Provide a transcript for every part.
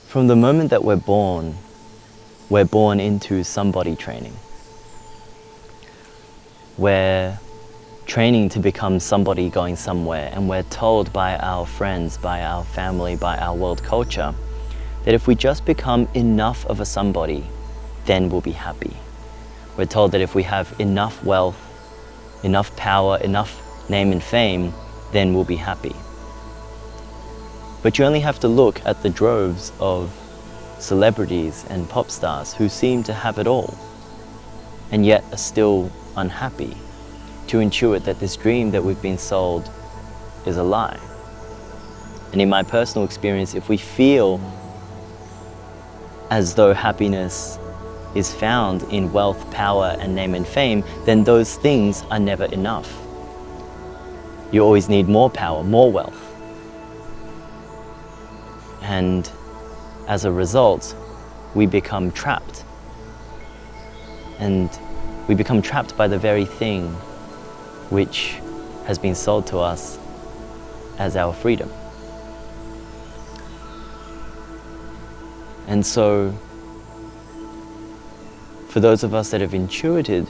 From the moment that we're born into somebody training. We're training to become somebody going somewhere, and we're told by our friends, by our family, by our world culture, that if we just become enough of a somebody, then we'll be happy. We're told that if we have enough wealth, enough power, enough name and fame, then we'll be happy. But you only have to look at the droves of celebrities and pop stars who seem to have it all, and yet are still unhappy, to intuit that this dream that we've been sold is a lie. And in my personal experience, if we feel as though happiness is found in wealth, power, and name and fame, then those things are never enough. You always need more power, more wealth. And as a result, we become trapped. And we become trapped by the very thing which has been sold to us as our freedom. And so, for those of us that have intuited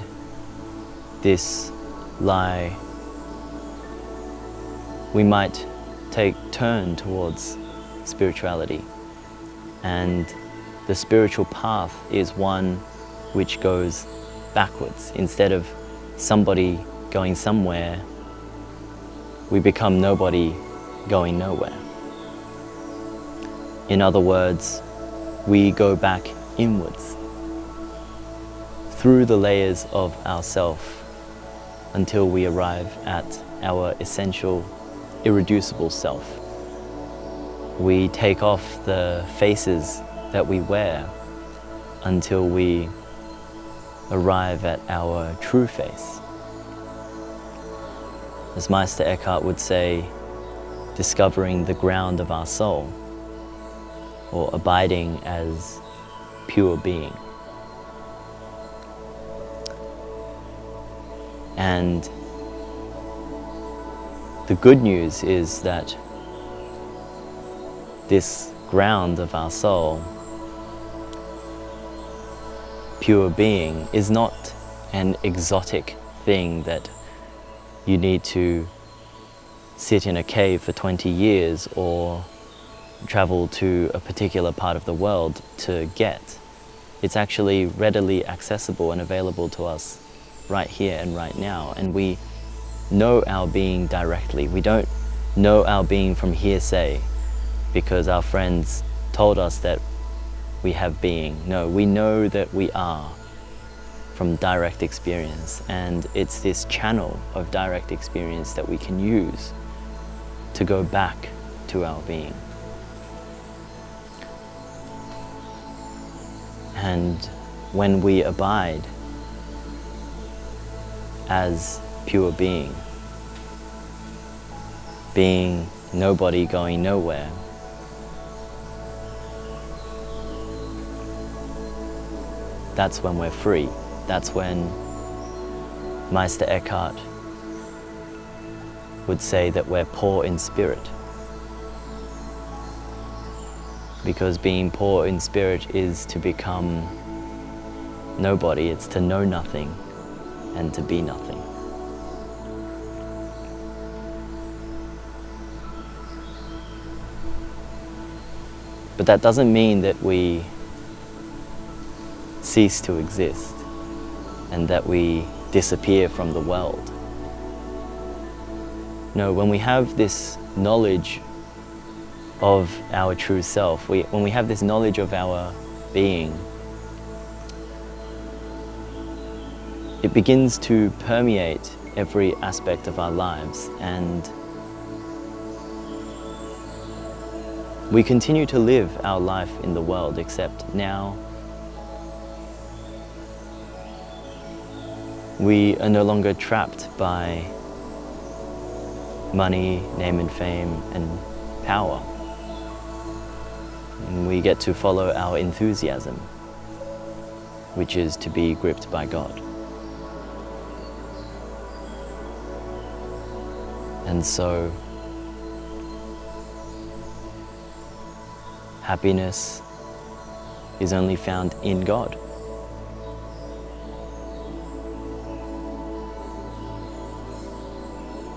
this lie, we might turn towards spirituality. And the spiritual path is one which goes backwards. Instead of somebody going somewhere, we become nobody going nowhere. In other words, we go back inwards through the layers of ourself until we arrive at our essential, irreducible self. We take off the faces that we wear until we arrive at our true face. As Meister Eckhart would say, discovering the ground of our soul, or abiding as pure being. And the good news is that this ground of our soul, pure being, is not an exotic thing that you need to sit in a cave for 20 years or travel to a particular part of the world to get. It's actually readily accessible and available to us right here and right now. And we know our being directly. We don't know our being from hearsay because our friends told us that we have being. No, we know that we are from direct experience, and it's this channel of direct experience that we can use to go back to our being. And when we abide as pure being, being nobody going nowhere, that's when we're free. That's when Meister Eckhart would say that we're poor in spirit. Because being poor in spirit is to become nobody, it's to know nothing and to be nothing. But that doesn't mean that we cease to exist and that we disappear from the world. No, when we have this knowledge of our true self, when we have this knowledge of our being, it begins to permeate every aspect of our lives, and we continue to live our life in the world, except now we are no longer trapped by money, name and fame, and power. And we get to follow our enthusiasm, which is to be gripped by God. And so, happiness is only found in God.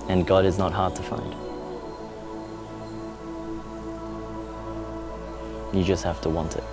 And God is not hard to find. You just have to want it.